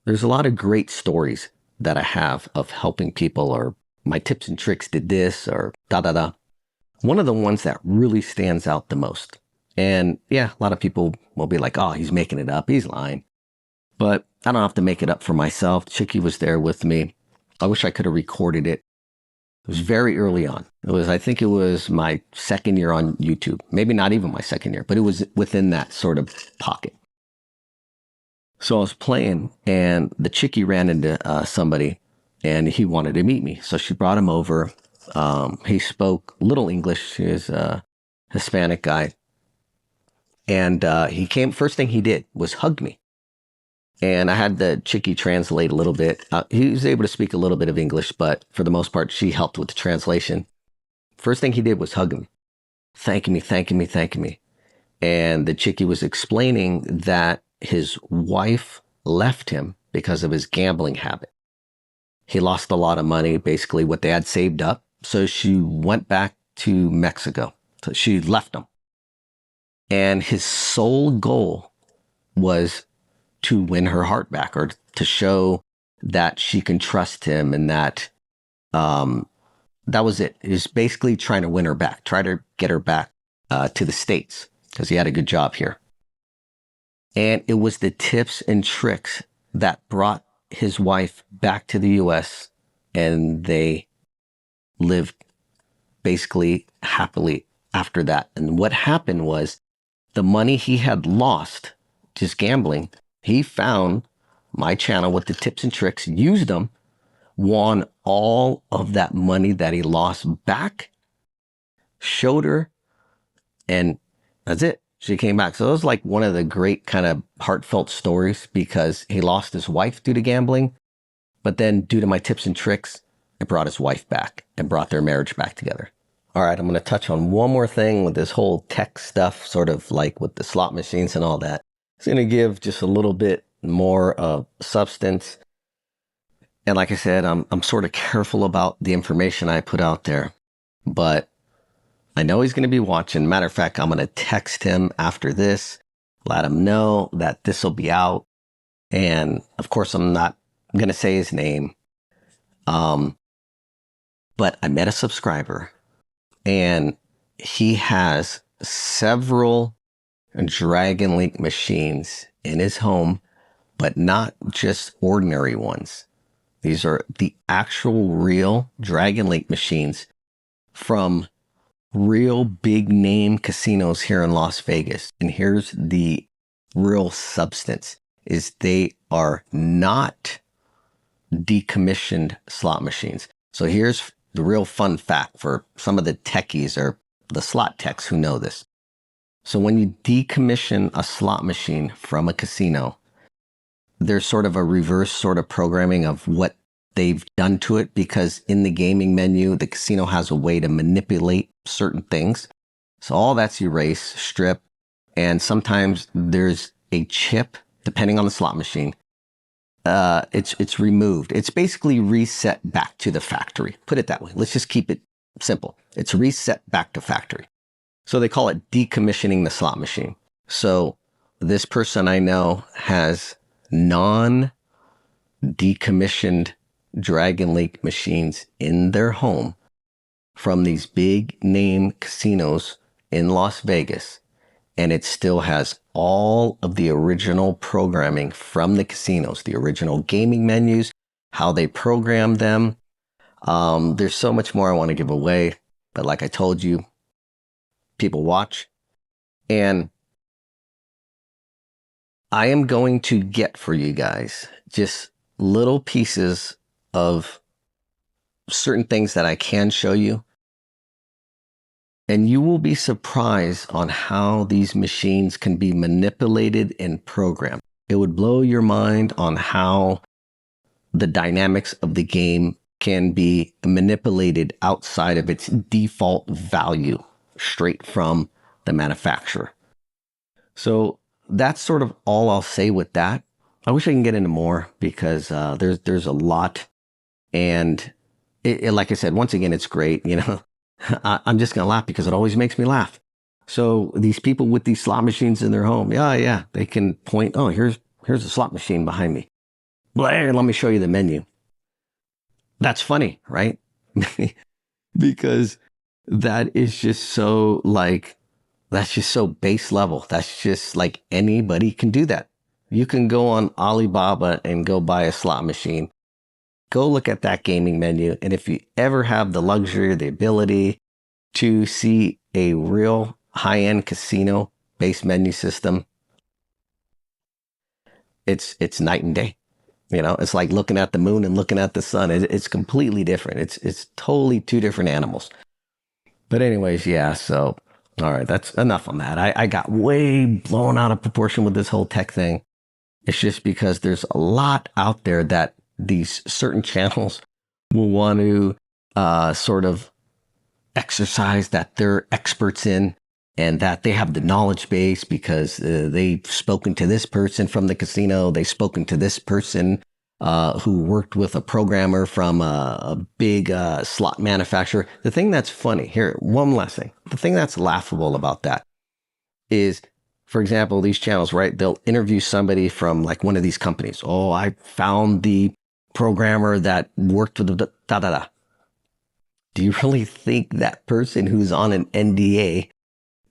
There's a lot of great stories that I have of helping people, or my tips and tricks did this, or da da da. One of the ones that really stands out the most. And yeah, a lot of people will be like, oh, he's making it up. He's lying. But I don't have to make it up for myself. Chicky was there with me. I wish I could have recorded it. It was very early on. I think it was my second year on YouTube. Maybe not even my second year, but it was within that sort of pocket. So I was playing, and the chickie ran into somebody, and he wanted to meet me. So she brought him over. He spoke little English. He was a Hispanic guy. And he came, first thing he did was hug me. And I had the chickie translate a little bit. He was able to speak a little bit of English, but for the most part, she helped with the translation. First thing he did was hug him, thanking me, thanking me, thanking me. And the chickie was explaining that his wife left him because of his gambling habit. He lost a lot of money, basically what they had saved up. So she went back to Mexico. So she left him. And his sole goal was to win her heart back, or to show that she can trust him, and that that was it. He was basically trying to win her back, try to get her back to the States, because he had a good job here. And it was the tips and tricks that brought his wife back to the US, and they lived basically happily after that. And what happened was, the money he had lost just gambling, he found my channel with the tips and tricks, used them, won all of that money that he lost back, showed her, and that's it. She came back. So it was like one of the great kind of heartfelt stories, because he lost his wife due to gambling, but then due to my tips and tricks, it brought his wife back and brought their marriage back together. All right, I'm going to touch on one more thing with this whole tech stuff, sort of like with the slot machines and all that. It's going to give just a little bit more substance. And like I said, I'm sort of careful about the information I put out there, but I know he's going to be watching. Matter of fact, I'm going to text him after this, let him know that this will be out. And of course, I'm not going to say his name. But I met a subscriber, and he has several Dragon Link machines in his home, but not just ordinary ones. These are the actual real Dragon Link machines from real big name casinos here in Las Vegas. And here's the real substance, is they are not decommissioned slot machines. So here's the real fun fact for some of the techies, or the slot techs who know this. So when you decommission a slot machine from a casino, there's sort of a reverse sort of programming of what they've done to it, because in the gaming menu, the casino has a way to manipulate certain things. So all that's erased, strip, and sometimes there's a chip, depending on the slot machine. It's removed. It's basically reset back to the factory. Put it that way. Let's just keep it simple. It's reset back to factory. So they call it decommissioning the slot machine. So this person I know has non-decommissioned Dragon Link machines in their home from these big name casinos in Las Vegas. And it still has all of the original programming from the casinos, the original gaming menus, how they program them. There's so much more I want to give away, but like I told you, people watch. And I am going to get for you guys just little pieces of certain things that I can show you. And you will be surprised on how these machines can be manipulated and programmed. It would blow your mind on how the dynamics of the game can be manipulated outside of its default value, straight from the manufacturer. So that's sort of all I'll say with that. I wish I can get into more, because there's a lot. And like I said, once again, it's great, you know. I'm just going to laugh because it always makes me laugh. So these people with these slot machines in their home, yeah, they can point, oh, here's a slot machine behind me. Blair, let me show you the menu. That's funny, right? Because that is just so like, that's just so base level. That's just like anybody can do that. You can go on Alibaba and go buy a slot machine. Go look at that gaming menu. And if you ever have the luxury or the ability to see a real high-end casino based menu system, it's night and day. You know, it's like looking at the moon and looking at the sun. It's completely different. It's totally two different animals. But anyways, yeah, so all right, that's enough on that. I got way blown out of proportion with this whole tech thing. It's just because there's a lot out there that these certain channels will want to sort of exercise that they're experts in and that they have the knowledge base because they've spoken to this person from the casino. They've spoken to this person who worked with a programmer from a big slot manufacturer. The thing that's funny here, one last thing, the thing that's laughable about that is, for example, these channels, right? They'll interview somebody from like one of these companies. Oh, I found the programmer that worked with the da-da-da. Do you really think that person who's on an NDA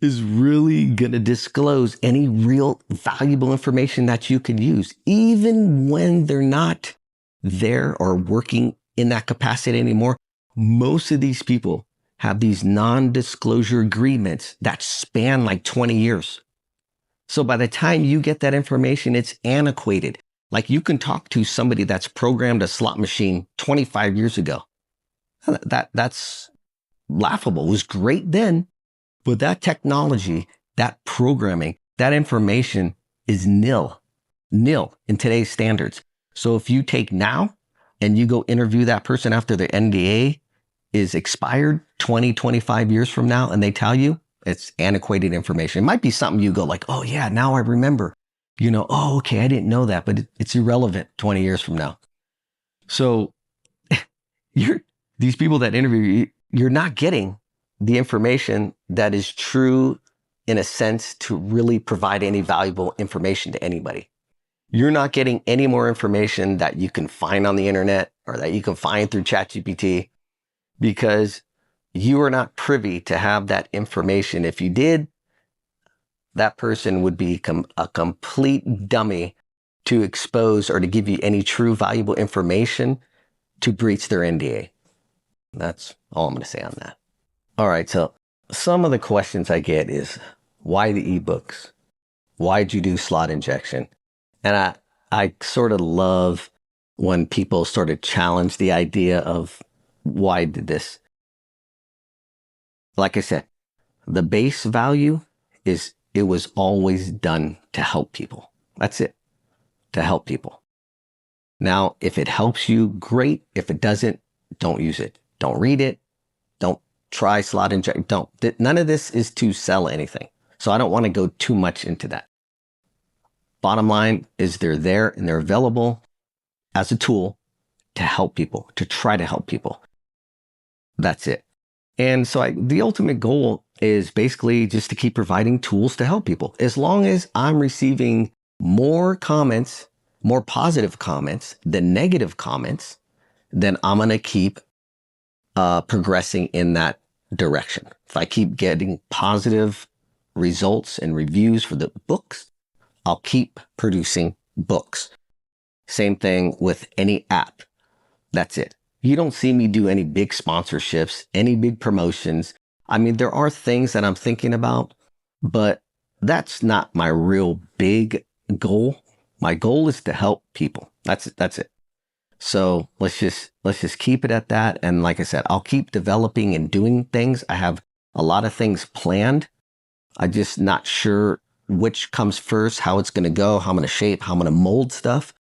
is really going to disclose any real valuable information that you can use, even when they're not there or working in that capacity anymore? Most of these people have these non-disclosure agreements that span like 20 years. So by the time you get that information, it's antiquated. Like you can talk to somebody that's programmed a slot machine 25 years ago. That's laughable. It was great then, but that technology, that programming, that information is nil in today's standards. So if you take now and you go interview that person after their NDA is expired 20, 25 years from now, and they tell you it's antiquated information. It might be something you go like, oh yeah, now I remember, oh, okay, I didn't know that, but it's irrelevant 20 years from now. So these people that interview you, you're not getting the information that is true in a sense to really provide any valuable information to anybody. You're not getting any more information that you can find on the internet or that you can find through ChatGPT because you are not privy to have that information. If you did, that person would be a complete dummy to expose or to give you any true valuable information to breach their NDA. That's all I'm going to say on that. All right, so some of the questions I get is, why the ebooks? Why'd you do slot injection? And I sort of love when people sort of challenge the idea of why I did this. Like I said, the base value is it was always done to help people. That's it, to help people. Now, if it helps you, great. If it doesn't, don't use it. Don't read it. Don't try slot inject. Don't. None of this is to sell anything. So I don't want to go too much into that. Bottom line is they're there and they're available as a tool to help people, to try to help people. That's it. And so the ultimate goal is basically just to keep providing tools to help people. As long as I'm receiving more comments, more positive comments than negative comments, then I'm going to keep progressing in that direction. If I keep getting positive results and reviews for the books, I'll keep producing books. Same thing with any app. That's it. You don't see me do any big sponsorships, any big promotions. I mean, there are things that I'm thinking about, but that's not my real big goal. My goal is to help people. That's it. So let's just keep it at that. And like I said, I'll keep developing and doing things. I have a lot of things planned. I'm just not sure which comes first, how it's going to go, how I'm going to shape, how I'm going to mold stuff.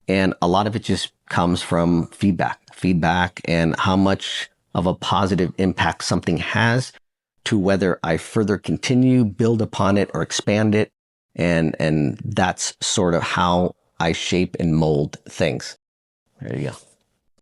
And a lot of it just comes from feedback and how much of a positive impact something has to whether I further continue, build upon it, or expand it. And that's sort of how I shape and mold things. There you go.